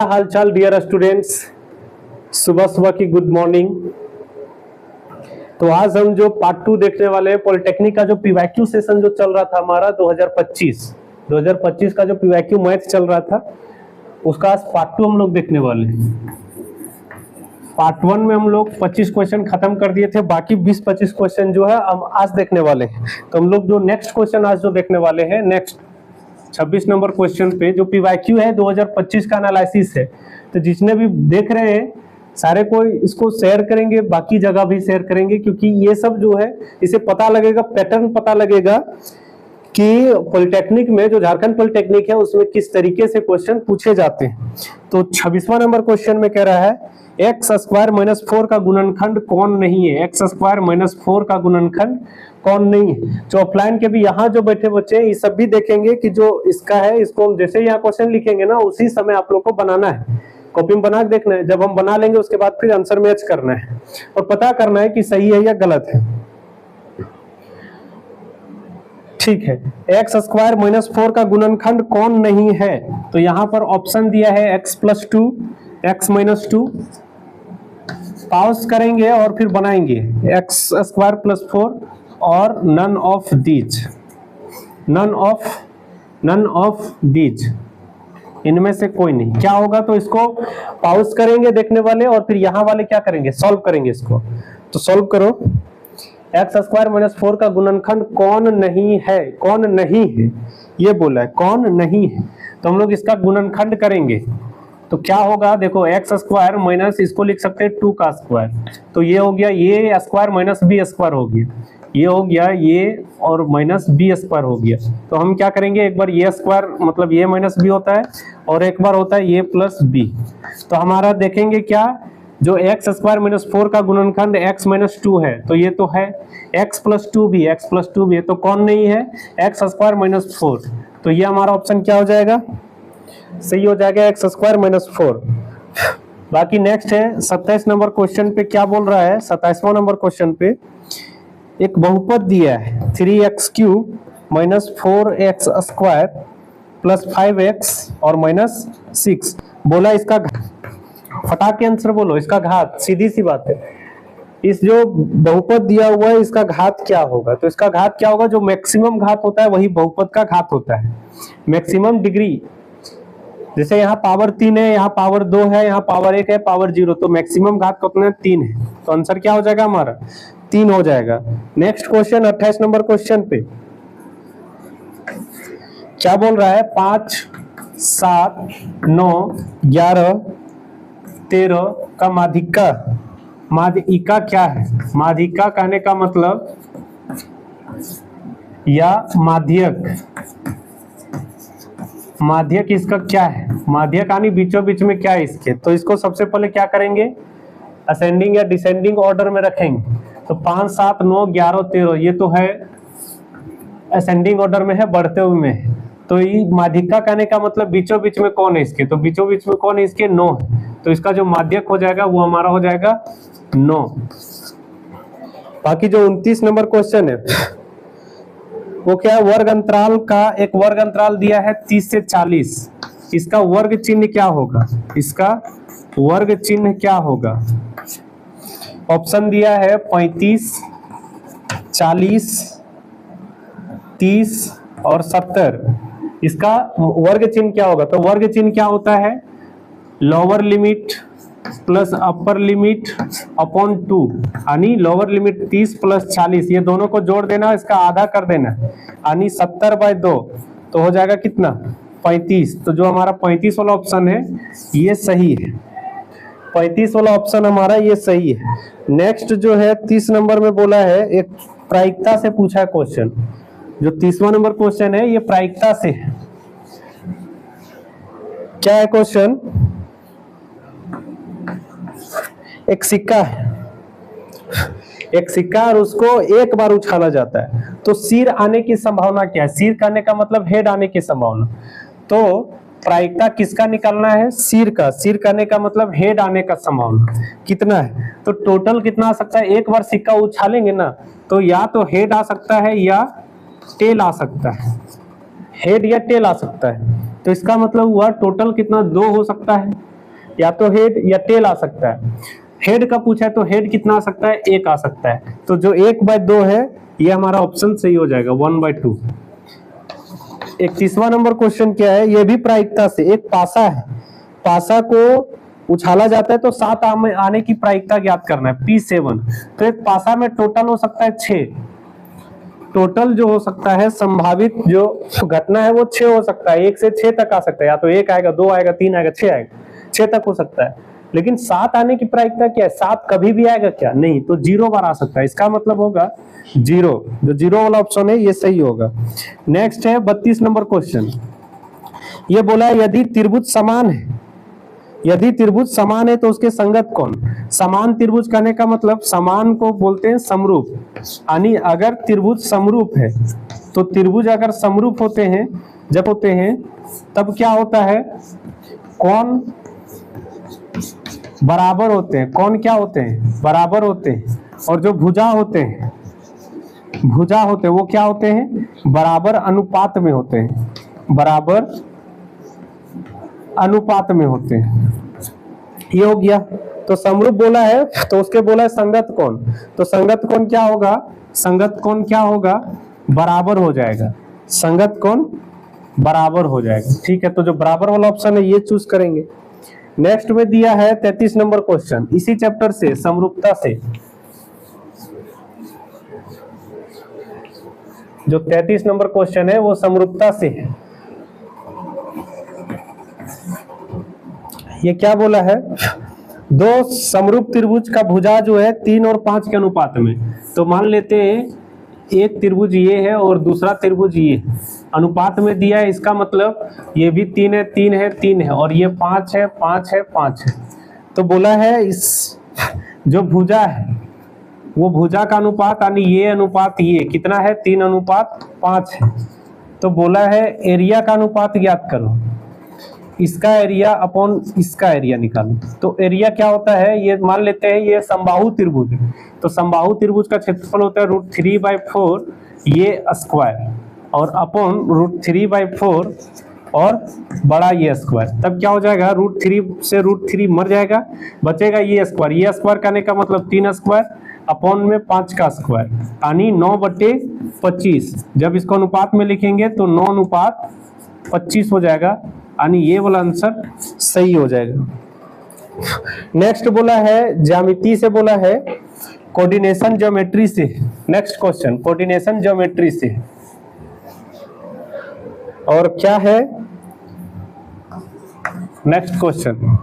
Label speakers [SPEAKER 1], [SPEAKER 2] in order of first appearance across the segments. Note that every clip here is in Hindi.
[SPEAKER 1] हाल चाल डियर स्टूडेंट्स, सुबह सुबह की गुड मॉर्निंग। तो आज हम जो पार्ट 2 देखने वाले हैं, पॉलिटेक्निक का जो पीवाईक्यू सेशन जो चल रहा था हमारा 2025 का जो पीवाईक्यू मैथ चल रहा था, उसका आज पार्ट 2 हम लोग देखने वाले हैं। पार्ट 1 में हम लोग 25 क्वेश्चन खत्म कर दिए थे, बाकी 20-25 क्वेश्चन जो है हम आज देखने वाले हैं। तो हम लोग जो नेक्स्ट क्वेश्चन आज जो देखने वाले हैं, नेक्स्ट 26 नंबर क्वेश्चन पे जो पीवाईक्यू है 2025 का एनालिसिस है। तो जितने भी देख रहे हैं सारे को इसको शेयर करेंगे, बाकी जगह भी शेयर करेंगे, क्योंकि ये सब जो है इसे पता लगेगा, पैटर्न पता लगेगा कि पॉलिटेक्निक में जो झारखंड पॉलिटेक्निक है उसमें किस तरीके से क्वेश्चन पूछे जाते हैं। तो 26वां नंबर क्वेश्चन में कह रहा है एक्स स्क्वायर माइनस 4 का गुणनखंड कौन नहीं है। एक्स स्क्वायर माइनस 4 का गुणनखंड कौन नहीं है। जो ऑफलाइन के भी यहाँ जो बैठे बच्चे हैं ये सब भी देखेंगे कि जो इसका है, इसको हम जैसे यहाँ क्वेश्चन लिखेंगे ना उसी समय आप लोग को बनाना है, कॉपी में बना के देखना है। जब हम बना लेंगे उसके बाद फिर आंसर मैच करना है और पता करना है कि सही है या गलत है। ठीक है, एक्स स्क्वायर माइनस 4 का गुणनखंड कौन नहीं है। तो यहाँ पर ऑप्शन दिया है x plus 2, x minus 2। Pause करेंगे और फिर बनाएंगे एक्स स्क्वायर प्लस 4 और none of these, none of these, इनमें से कोई नहीं। क्या होगा, तो इसको पॉज करेंगे देखने वाले और फिर यहाँ वाले क्या करेंगे, सॉल्व करेंगे इसको। तो सॉल्व करो, एक्स स्क्वायर माइनस 4 का गुणनखंड कौन नहीं है, कौन नहीं है ये बोला है, कौन नहीं है। तो हम लोग इसका गुणनखंड करेंगे तो क्या होगा, देखो एक्स स्क्वायर माइनस, इसको लिख सकते हैं 2 का स्क्वायर, तो ये हो गया ये स्क्वायर माइनस बी स्क्वायर हो गया, ये हो गया ये और माइनस बी स्क्वायर हो गया। तो हम क्या करेंगे, एक बार ये स्क्वायर मतलब ये माइनस बी होता है और एक बार होता है ये प्लस बी। तो हमारा देखेंगे क्या, जो एक्स स्क्वायर माइनस 4 का गुणनखंड एक्स माइनस 2 है, तो ये तो है एक्स प्लस 2 भी, एक्स प्लस 2 भी है, तो कौन नहीं है, एक्स स्क्वायर माइनस 4। तो ये हमारा ऑप्शन क्या हो जाएगा, सही हो जाएगा, एक्स स्क्वायर माइनस 4। बाकी नेक्स्ट है 27 नंबर क्वेश्चन पे क्या बोल रहा है। 27वां नंबर क्वेश्चन पे एक बहुपद दिया है 3x cube minus 4x square plus 5x और माइनस 6। बोला इसका फटाक के आंसर बोलो, इसका घात, सीधी सी बात है। इस जो बहुपद दिया हुआ है इसका घात क्या होगा। तो इसका घात क्या होगा, जो मैक्सिमम घात होता है वही बहुपद का घात होता है। मैक्सिमम डिग्री, जैसे यहाँ पावर 3 है, यहाँ पावर 2 है, यहाँ पावर 1 है, पावर 0, तो मैक्सिमम घात कितना 3 है। तो आंसर क्या हो जाएगा हमारा, 3 हो जाएगा। नेक्स्ट क्वेश्चन 28 नंबर क्वेश्चन पे क्या बोल रहा है, 5, 7, 9, 11, 13 का माध्यिका, माध्यिका क्या है। माध्यिका कहने का मतलब या माध्यक, माध्यक इसका क्या है, माध्यक यानी बीचों बीच में क्या है इसके। तो इसको सबसे पहले क्या करेंगे, असेंडिंग या डिसेंडिंग ऑर्डर में रखेंगे। तो 5, 7, 9, 11, 13 ये तो है असेंडिंग ऑर्डर में है, बढ़ते हुए में है। तो ये माध्यिका कहने का मतलब बीचों बीच में कौन है इसके, तो बीचों बीच में कौन है इसके, 9 है। तो इसका जो माध्यक हो जाएगा वो हमारा हो जाएगा 9। बाकी जो 29 नंबर क्वेश्चन है वो क्या है, वर्ग अंतराल का एक वर्ग अंतराल दिया है 30 से 40, इसका वर्ग चिन्ह क्या होगा, इसका वर्ग चिन्ह क्या होगा। ऑप्शन दिया है 35, 40, 30 और 70। इसका वर्ग चिन्ह क्या होगा। तो वर्ग चिन्ह क्या होता है, lower limit plus upper limit upon 2, यानी लोअर लिमिट 30 प्लस 40, ये दोनों को जोड़ देना, इसका आधा कर देना, यानी 70/2, तो हो जाएगा कितना, 35। तो जो हमारा 35 वाला ऑप्शन है ये सही है, 35 वाला ऑप्शन हमारा ये सही है। नेक्स्ट जो है 30 नंबर में बोला है, एक प्रायिकता से पूछा है क्वेश्चन। जो 30वां नंबर क्वेश्चन है ये प्रायिकता से है। क्या है क्वेश्चन, एक सिक्का है, एक सिक्का और उसको एक बार उछाला जाता है, तो सिर आने की संभावना क्या है, सिर करने का मतलब हेड आने की संभावना। तो प्रायिकता किसका निकालना है, सिर का, सिर करने का मतलब हेड आने का संभावना कितना है। तो टोटल कितना आ सकता है, एक बार सिक्का उछालेंगे ना तो या तो हेड आ सकता है या टेल आ सकता है, हेड या टेल आ सकता है। तो इसका मतलब हुआ टोटल कितना, 2 हो सकता है, या तो हेड या टेल आ सकता है। हेड का पूछा है तो हेड कितना आ सकता है, 1 आ सकता है। तो जो 1/2 है ये हमारा ऑप्शन सही हो जाएगा, 1/2। 31वां नंबर क्वेश्चन क्या है, ये भी प्रायिकता से, एक पासा है, पासा को उछाला जाता है तो 7 आने की प्रायिकता ज्ञात करना है, P7। तो एक पासा में टोटल हो सकता है 6, टोटल जो हो सकता है संभावित जो घटना है वो 6 हो सकता है, 1 से 6 तक आ सकता है, या तो 1 आएगा, 2 आएगा, 3 आएगा, 6 आएगा, 6 तक हो सकता है। लेकिन 7 आने की प्रायिकता क्या है, 7 कभी भी आएगा क्या, नहीं, तो 0 बार आ सकता है, इसका मतलब होगा 0, जो 0 वाला ऑप्शन है ये सही होगा। नेक्स्ट है 32 नंबर क्वेश्चन, ये बोला है यदि त्रिभुज समान है, यदि त्रिभुज समान है तो उसके संगत कौन। समान त्रिभुज कहने का मतलब समान को बोलते हैं समरूप, यानी अगर त्रिभुज समरूप है तो त्रिभुज अगर समरूप होते हैं, जब होते हैं तब क्या होता है, कौन बराबर होते हैं, कौन क्या होते हैं, बराबर होते हैं। और जो भुजा होते हैं, भुजा होते हैं वो क्या होते हैं, बराबर अनुपात में होते हैं, बराबर अनुपात में होते हैं। ये हो गया। तो समरूप बोला है तो उसके बोला है संगत कोण, तो संगत कोण क्या होगा, संगत कोण क्या होगा, बराबर हो जाएगा, संगत कोण बराबर हो जाएगा। ठीक है, तो जो बराबर वाला ऑप्शन है ये चूज करेंगे। नेक्स्ट में दिया है 33 नंबर क्वेश्चन, इसी चैप्टर से, समरूपता से। जो 33 नंबर क्वेश्चन है वो समरूपता से है। ये क्या बोला है, दो समरूप त्रिभुज का भुजा जो है 3 और 5 के अनुपात में। तो मान लेते हैं एक त्रिभुज ये है और दूसरा त्रिभुज ये अनुपात में दिया है, इसका मतलब ये भी 3 है, 3 है, 3 है, और ये 5 है, 5 है, 5 है। तो बोला है इस जो भुजा है वो भुजा का अनुपात, यानी ये अनुपात ये कितना है, 3:5 है। तो बोला है एरिया का अनुपात ज्ञात करो, इसका एरिया अपॉन इसका एरिया निकालो। तो एरिया क्या होता है, ये मान लेते हैं ये समबाहु त्रिभुज है, तो समबाहु त्रिभुज का क्षेत्रफल होता है √3/4 ये स्क्वायर, और अपॉन √3/4 और बड़ा ये स्क्वायर। तब क्या हो जाएगा, √3 से √3 मर जाएगा, बचेगा ये स्क्वायर। ये स्क्वायर करने का मतलब 3 स्क्वायर अपॉन में 5 का स्क्वायर, यानी 9/25। जब इसको अनुपात में लिखेंगे तो 9:25 हो जाएगा, यानी ये वाला आंसर सही हो जाएगा। नेक्स्ट बोला है ज्यामिति से, बोला है कोऑर्डिनेशन ज्योमेट्री से। नेक्स्ट क्वेश्चन कोऑर्डिनेशन ज्योमेट्री से, और क्या है नेक्स्ट क्वेश्चन,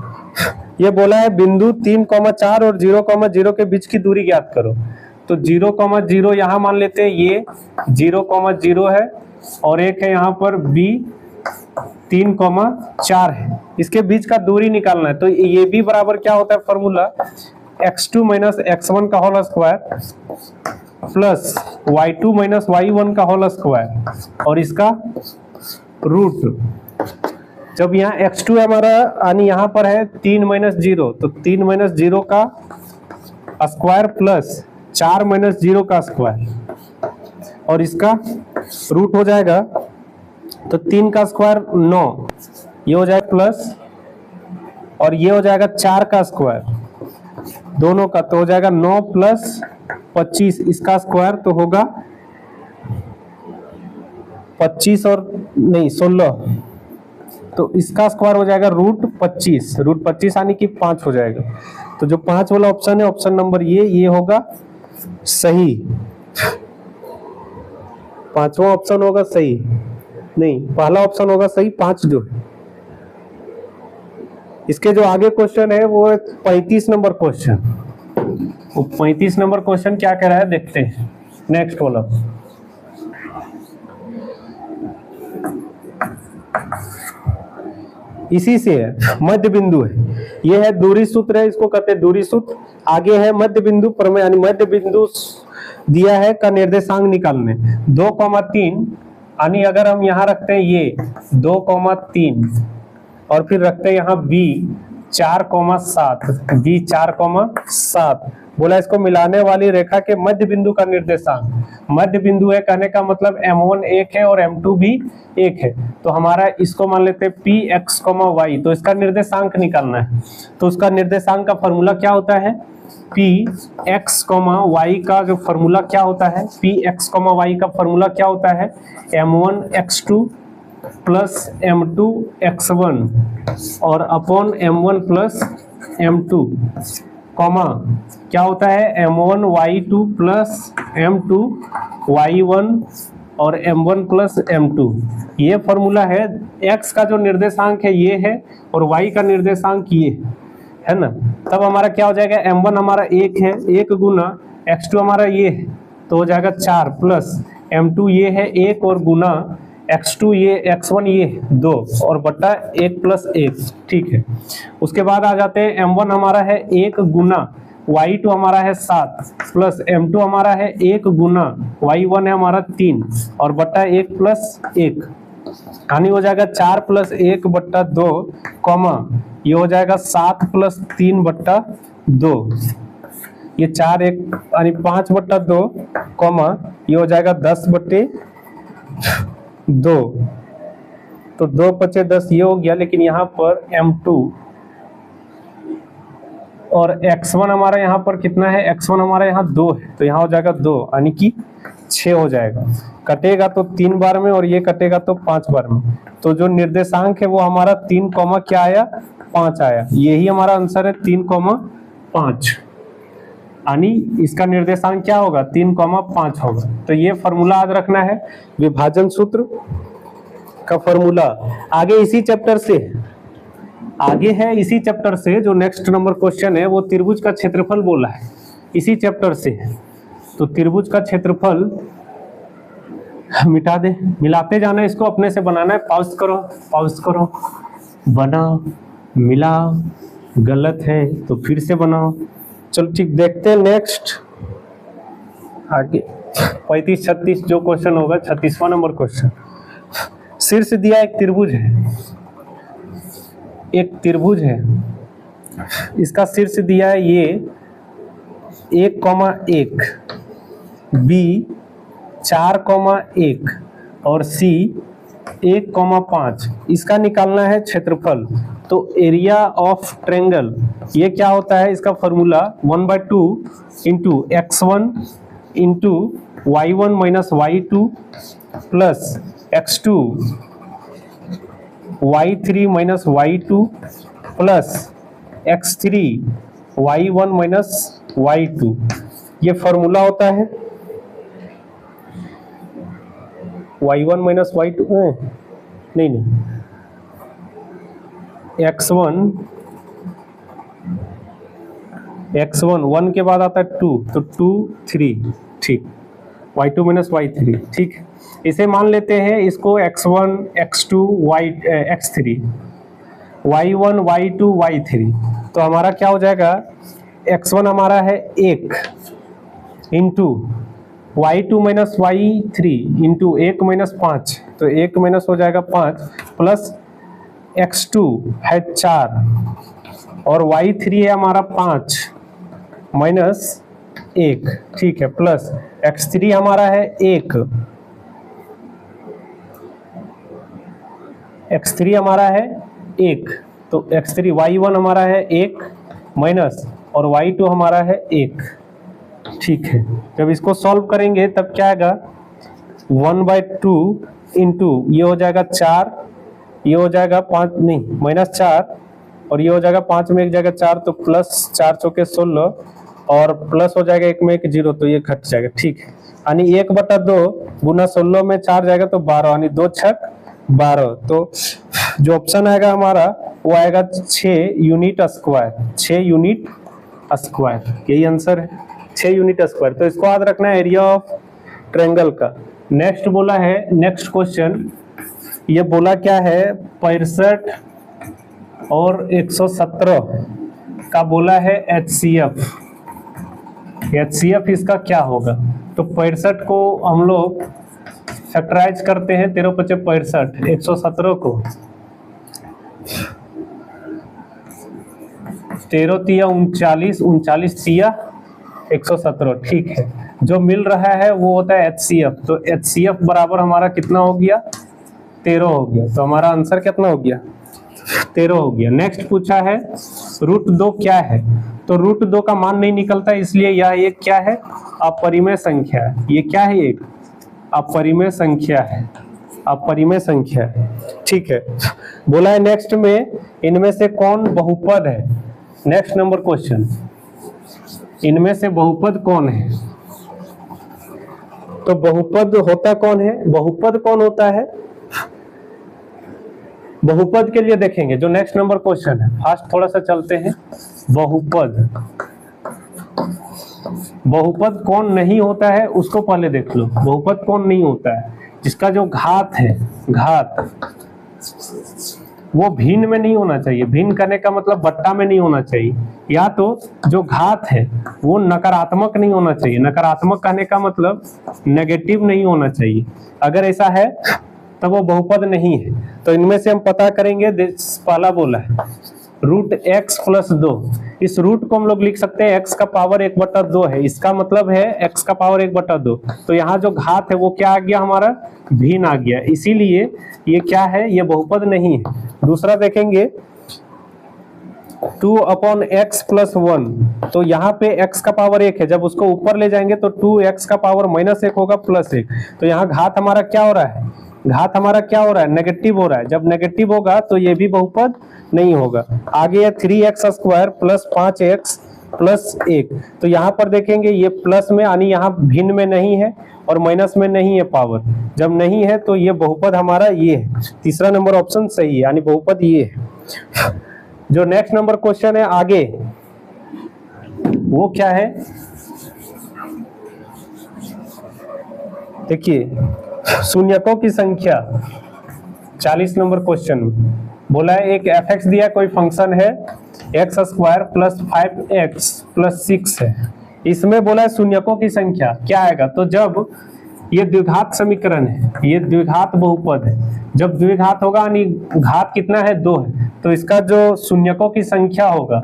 [SPEAKER 1] ये बोला है बिंदु 3,4 और 0,0 के बीच की दूरी ज्ञात करो। तो 0,0 यहां मान लेते हैं ये 0,0 है, और एक है यहाँ पर b 3,4 है, इसके बीच का दूरी निकालना है। तो ये भी बराबर क्या होता है फॉर्मूला, x2 - x1 का whole square plus y2 - y1 का होल स्क्वायर और इसका रूट। जब यहाँ x2 हमारा यानी यहाँ पर है 3 - 0, तो 3 - 0 का स्क्वायर प्लस 4 - 0 का स्क्वायर और इसका रूट हो जाएगा। तो 3 का स्क्वायर 9, ये हो जाएगा प्लस, और ये हो जाएगा 4 का स्क्वायर दोनों का, तो हो जाएगा 9 + 25 इसका स्क्वायर, तो होगा 25 और नहीं 16, तो इसका स्क्वायर हो जाएगा √25, √25 यानी कि 5 हो जाएगा। तो जो 5 वाला ऑप्शन है, ऑप्शन नंबर ये होगा सही, 5वां ऑप्शन होगा सही, नहीं पहला ऑप्शन होगा सही, 5 जो है। इसके जो आगे क्वेश्चन है वो 35 नंबर क्वेश्चन, वो 35 नंबर क्वेश्चन क्या कह रहा है देखते हैं। नेक्स्ट वाला इसी से है, मध्य बिंदु है, ये है दूरी सूत्र है, इसको कहते हैं दूरी सूत्र। आगे है मध्य बिंदु प्रमेय, यानी मध्य बिंदु दिया है का निर्देशांक निकालने 2,3, यानी अगर हम यहाँ रखते हैं ये 2,3 और फिर रखते हैं यहाँ b 4,7, b 4,7, बोला इसको मिलाने वाली रेखा के मध्य बिंदु का निर्देशांक। मध्य बिंदु है कहने का मतलब m1 एक है और m2 भी एक है, तो हमारा इसको मान लेते हैं px, y, तो इसका निर्देशांक निकालना है। तो उसका निर्देशांक का फॉर्मूला क्या होता है, px, y का जो फॉर्मूला क्या होता है, px, y का फॉर्मूला क्या होता है, m1 x2 plus m2 x1 और upon m1 plus m2, comma क्या होता है m1 y2 plus m2 y1 और m1 प्लस m2। ये फॉर्मूला है। x का जो निर्देशांक है ये है और y का निर्देशांक ये है ना। तब हमारा क्या हो जाएगा, m1 हमारा एक है, एक गुना x2 हमारा ये है तो हो जाएगा 4 प्लस m2 ये है एक और गुना x2 ये x1 ये 2 और बट्टा 1 प्लस 1, ठीक है। उसके बाद आ जाते हैं m1 हमारा है 1 गुना y2 हमारा है 7 प्लस m2 हमारा है 1 गुना y1 है हमारा 3 और बट्टा 1 प्लस 1, यानी हो जाएगा 4 प्लस 1 बट्टा 2, कॉमा ये हो जाएगा 7 प्लस 3 बट्टा 2, ये 4 1 यानी 5 बट्टा 2, कॉमा ये हो जाएगा 10 बट्टे 2, तो 2 पचे 10 ये हो गया। लेकिन यहाँ पर m2 और x1 हमारा यहाँ पर कितना है, x1 हमारा यहाँ 2 है तो यहाँ हो जाएगा 2 यानी कि 6 हो जाएगा। कटेगा तो 3 बार में और ये कटेगा तो 5 बार में, तो जो निर्देशांक है वो हमारा 3, क्या आया 5 आया। यही हमारा आंसर है 3,5, यानी इसका निर्देशांक क्या होगा 3,5 होगा। तो ये फॉर्मूला याद रखना है, विभाजन सूत्र का फॉर्मूला। आगे इसी चैप्टर से इसी चैप्टर से जो नेक्स्ट नंबर क्वेश्चन है वो त्रिभुज का क्षेत्रफल बोला है, इसी चैप्टर से। तो त्रिभुज का क्षेत्रफल मिटा दे, मिलाते जाना, इसको अपने से बनाना है। पॉज करो, बनाओ, मिलाओ, गलत है तो फिर से बनाओ। चलो ठीक, देखते हैं नेक्स्ट आगे 35 36 जो क्वेश्चन होगा, 36वां नंबर क्वेश्चन। शीर्ष दिया एक त्रिभुज है, इसका शीर्ष दिया है ये 1,1, बी 4,1 और सी 1,5। इसका निकालना है क्षेत्रफल। तो एरिया ऑफ ट्रायंगल ये क्या होता है, इसका formula 1/2 into x1 into y1 minus y2 plus x2 y3 minus y2 plus x3 y1 minus y2, ये फॉर्मूला होता है। y1 माइनस y2 नहीं x1 1 के बाद आता है 2 तो 2 3, ठीक, y2 माइनस y3, ठीक। इसे मान लेते हैं इसको x1 x2 x3 y1 y2 y3। तो हमारा क्या हो जाएगा, x1 हमारा है 1 into y2 minus y3 into 1 minus 5, तो 1 माइनस हो जाएगा 5 प्लस x2 है 4 और y3 है हमारा 5 माइनस 1, ठीक है, प्लस x3 हमारा है 1, x3 हमारा है 1, तो x3 y1 हमारा है 1 माइनस और y2 हमारा है 1, ठीक है। जब इसको सॉल्व करेंगे तब क्या आएगा 1/2 इंटू ये हो जाएगा 4, ये हो जाएगा 5 नहीं माइनस 4 और ये हो जाएगा 5 में एक जगह 4 तो प्लस 4 चौके 16 और प्लस हो जाएगा 1 में 1 0 तो ये घट जाएगा, ठीक है। यानी 1/2 गुना 16 में 4 जाएगा तो 12, यानी 2 छक 12। तो जो ऑप्शन आएगा हमारा वो आएगा 6 यूनिट स्क्वायर, 6 यूनिट स्क्वायर, यही आंसर है 6 यूनिट स्क्वायर। तो इसको याद रखना है एरिया ऑफ ट्रायंगल का। नेक्स्ट बोला है, नेक्स्ट क्वेश्चन ये बोला क्या है 65 और 117 का बोला है HCF इसका क्या होगा। तो 65 को हम लोग फैक्टराइज करते हैं 13 × 5 = 65, 117 को 13 × 3 = 39, 39 × 3 = 117, ठीक है। जो मिल रहा है वो होता है HCF, तो HCF बराबर हमारा कितना हो गया, 13 हो गया। तो हमारा आंसर कितना हो गया, 13 हो गया। नेक्स्ट पूछा है √2 क्या है, तो √2 का मान नहीं निकलता, इसलिए यह एक क्या है, अपरिमेय संख्या है। ये क्या है, एक अपरिमेय संख्या है, अपरिमेय संख्या है, ठीक है। बोला है नेक्स्ट में इनमें से कौन बहुपद है। नेक्स्ट नंबर क्वेश्चन, इनमें से बहुपद कौन है। तो बहुपद होता कौन है, बहुपद कौन होता है, बहुपद के लिए देखेंगे जो नेक्स्ट नंबर क्वेश्चन है। फास्ट थोड़ा सा चलते हैं। बहुपद, बहुपद कौन नहीं होता है उसको पहले देख लो। बहुपद कौन नहीं होता है, जिसका जो घात है, घात वो भिन्न में नहीं होना चाहिए। भिन्न करने का मतलब बट्टा में नहीं होना चाहिए, या तो जो घात है वो नकारात्मक नहीं होना चाहिए। नकारात्मक कहने का मतलब नेगेटिव नहीं होना चाहिए। अगर ऐसा है तब वो बहुपद नहीं है। तो इनमें से हम पता करेंगे। पहला बोला है √x + 2, इस रूट को हम लोग लिख सकते हैं x का पावर 1/2 है। इसका मतलब है x का पावर 1/2। तो यहाँ जो घात है वो क्या आ गया, हमारा भिन्न आ गया, इसीलिए ये क्या है, ये बहुपद नहीं है। दूसरा देखेंगे 2/x + 1, तो यहाँ पे x का पावर 1 है, जब उसको ऊपर ले जाएंगे तो 2x का पावर -1 होगा +1। तो यहाँ घात हमारा क्या हो रहा है, घात हमारा क्या हो रहा है, नेगेटिव हो रहा है। जब नेगेटिव होगा तो ये भी बहुपद नहीं होगा। आगे है 3x² + 5x + 1, तो यहाँ पर देखेंगे ये प्लस में यानी यहाँ भिन्न में नहीं है और माइनस में नहीं है पावर। जब नहीं है तो ये बहुपद हमारा ये है। तीसरा नंबर ऑप्शन सही है, यानी बहुपद ये है। जो नेक्स्ट नंबर क्वेश्चन है आगे, वो क्या है, देखिए शून्यकों की संख्या। 40 नंबर क्वेश्चन बोला है एक f(x) दिया, कोई फंक्शन है x² + 5x + 6 है। इसमें बोला है शून्यकों की संख्या क्या आएगा। तो जब ये द्विघात समीकरण है, ये द्विघात बहुपद है, जब द्विघात होगा यानी घात कितना है, 2 है, तो इसका जो शून्यकों की संख्या होगा,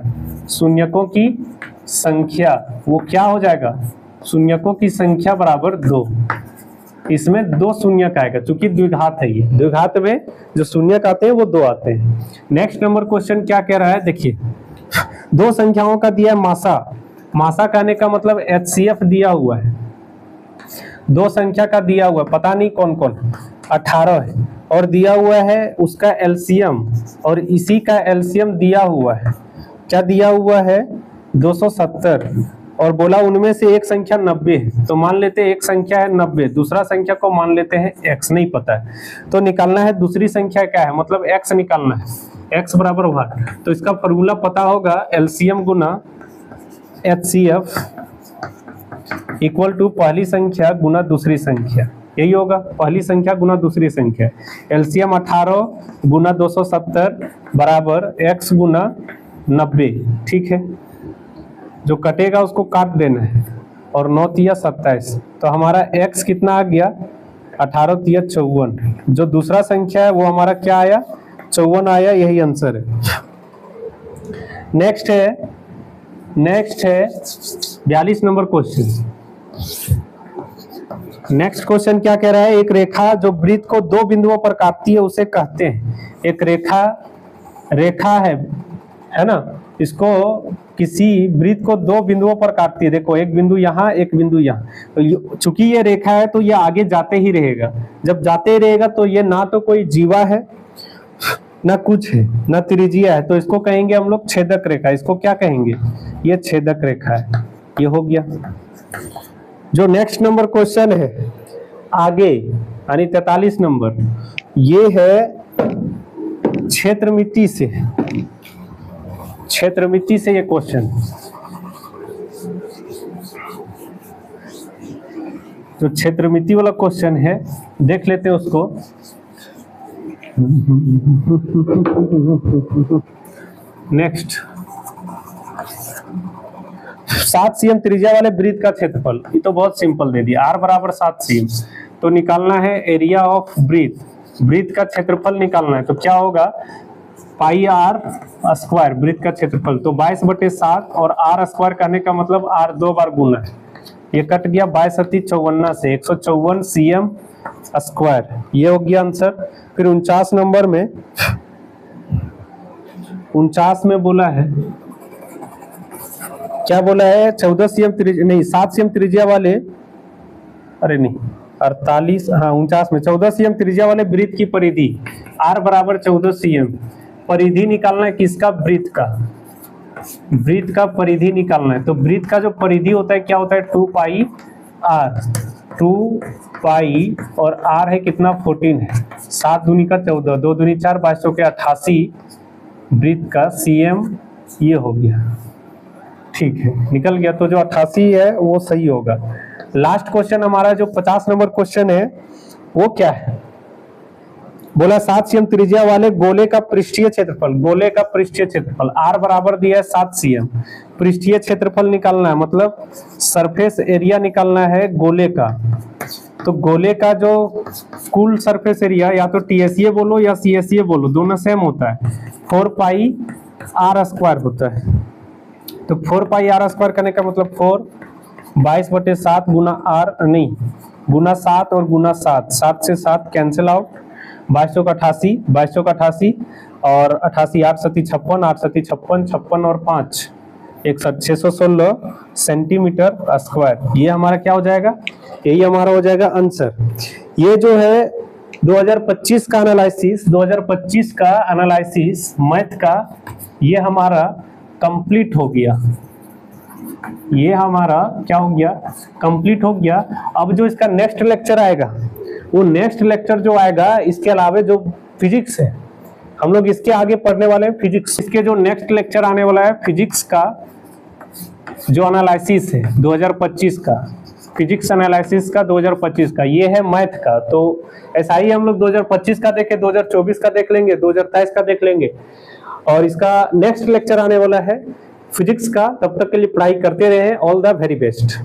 [SPEAKER 1] शून्यकों की संख्या वो क्या हो जाएगा, शून्यकों की संख्या बराबर 2। इसमें 2 शून्यक आएगा, चूंकि द्विघात है। ये द्विघात में जो शून्यक आते हैं वो 2 आते हैं। नेक्स्ट नंबर क्वेश्चन क्या कह रहा है, देखिए 2 संख्याओं का दिया है मासा। मासा कहने का मतलब HCF दिया हुआ है। 2 संख्या का दिया हुआ है, पता नहीं कौन कौन, 18 है, और दिया हुआ है उसका एलसीएम, और इसी का एलसीएम दिया हुआ है, क्या दिया हुआ है, 270, और बोला उनमें से एक संख्या 90 है। तो मान लेते हैं एक संख्या है 90, दूसरा संख्या को मान लेते हैं x, नहीं पता है तो निकालना है दूसरी संख्या क्या है, मतलब x निकालना है, x बराबर 1। तो इसका फॉर्मूला पता होगा, एलसीएम गुना HCF = पहली संख्या गुना दूसरी संख्या, यही होगा, पहली संख्या गुना दूसरी संख्या। एलसीएम 18 गुना 270 बराबर x गुना 90, ठीक है। जो कटेगा उसको काट देना है, और 9 तिया 27, तो हमारा x कितना आ गया, 18 तिया 54। जो दूसरा संख्या है वो हमारा क्या आया, 54 आया, यही आंसर है। नेक्स्ट है 42 नंबर क्वेश्चन। नेक्स्ट क्वेश्चन क्या कह रहा है, एक रेखा जो वृत्त को 2 बिंदुओं पर काटती है उसे कहते हैं। एक रेखा है ना, इसको किसी वृत्त को 2 बिंदुओं पर काटती है। देखो एक बिंदु यहाँ, एक बिंदु यहाँ, तो चूंकि ये रेखा है तो ये आगे जाते ही रहेगा। जब जाते ही रहेगा तो ये ना तो कोई जीवा है, ना कुछ है, ना त्रिज्या है, तो इसको कहेंगे हम लोग छेदक रेखा। इसको क्या कहेंगे, ये छेदक रेखा है। ये हो गया। जो नेक्स्ट नंबर क्वेश्चन है आगे, यानी 43 नंबर, ये है क्षेत्रमिति से, क्षेत्रमिति से ये क्वेश्चन। जो क्षेत्रमिति वाला क्वेश्चन है देख लेते हैं उसको। नेक्स्ट 7 cm त्रिज्या वाले वृत्त का क्षेत्रफल, ये तो बहुत सिंपल दे दिया, r बराबर 7 cm। तो निकालना है एरिया ऑफ वृत्त, वृत्त का क्षेत्रफल निकालना है। तो क्या होगा, पाई आर स्क्वायर वृत्त का क्षेत्रफल, तो 22/7 और आर स्क्वायर करने का मतलब आर 2 बार गुना है, ये कट गया 22×54 से 154 cm स्क्वायर, ये हो गया आंसर। फिर 49 नंबर में 49 में बोला है, क्या बोला है, 14 cm त्रिज्या नहीं 7 cm त्रिज्या वाले, अरे नहीं 48, हाँ 49 में 14 cm त्रिज्या वाले वृत्त की परिधि r बराबर 14 cm, परिधि निकालना है किसका, वृत्त का, वृत्त का परिधि निकालना है। तो वृत्त का जो परिधि होता है क्या होता है, 2 पाई r, 2 पाई और r है कितना 14 है, 7 दूनी का 14, 2 दूनी 4, 22 के 88 वृत्त का cm ये हो गया, ठीक है निकल गया। तो जो 88 है वो सही होगा। लास्ट क्वेश्चन हमारा जो 50 नंबर क्वेश्चन है वो क्या है, बोला 7 cm त्रिज्या वाले गोले का पृष्ठीय क्षेत्रफल, गोले का पृष्ठीय क्षेत्रफल r बराबर दिया है 7 cm, पृष्ठीय क्षेत्रफल निकालना है मतलब सरफेस एरिया निकालना है गोले का। तो गोले का जो कुल सरफेस एरिया या तो TSA बोलो या CSA बोलो, दोनों सेम होता है, 4 पाई r स्क्वायर होता है। तो 4 पाई r स्क्वायर करने का मतलब 4 22/7 गुना r नहीं गुना 7 और गुना 7, 7 से 7 कैंसिल आउट, 22 का 88 और 88 8 सती 56, 8 सती 56, 56 और 5 616 सेंटीमीटर स्क्वायर, ये हमारा क्या हो जाएगा, यही हमारा हो जाएगा आंसर। ये जो है 2025 का एनालिसिस, 2025 का एनालिसिस मैथ का ये हमारा कंप्लीट हो गया, ये हमारा क्या हो गया, कंप्लीट हो गया। अब जो इसका नेक्स्ट लेक्चर आएगा, वो नेक्स्ट लेक्चर जो आएगा इसके अलावा जो फिजिक्स है, हम लोग इसके आगे पढ़ने वाले हैं फिजिक्स, इसके जो नेक्स्ट लेक्चर आने वाला है फिजिक्स का जो एनालिसिस है 2025 का, फिजिक्स एनालिसिस का 2025 का, ये है मैथ का। तो ऐसा ही हम लोग 2025 का देखें, 2024 का देख लेंगे, 2023 का देख लेंगे, और इसका नेक्स्ट लेक्चर आने वाला है फिजिक्स का। तब तक के लिए पढ़ाई करते रहे, ऑल द वेरी बेस्ट।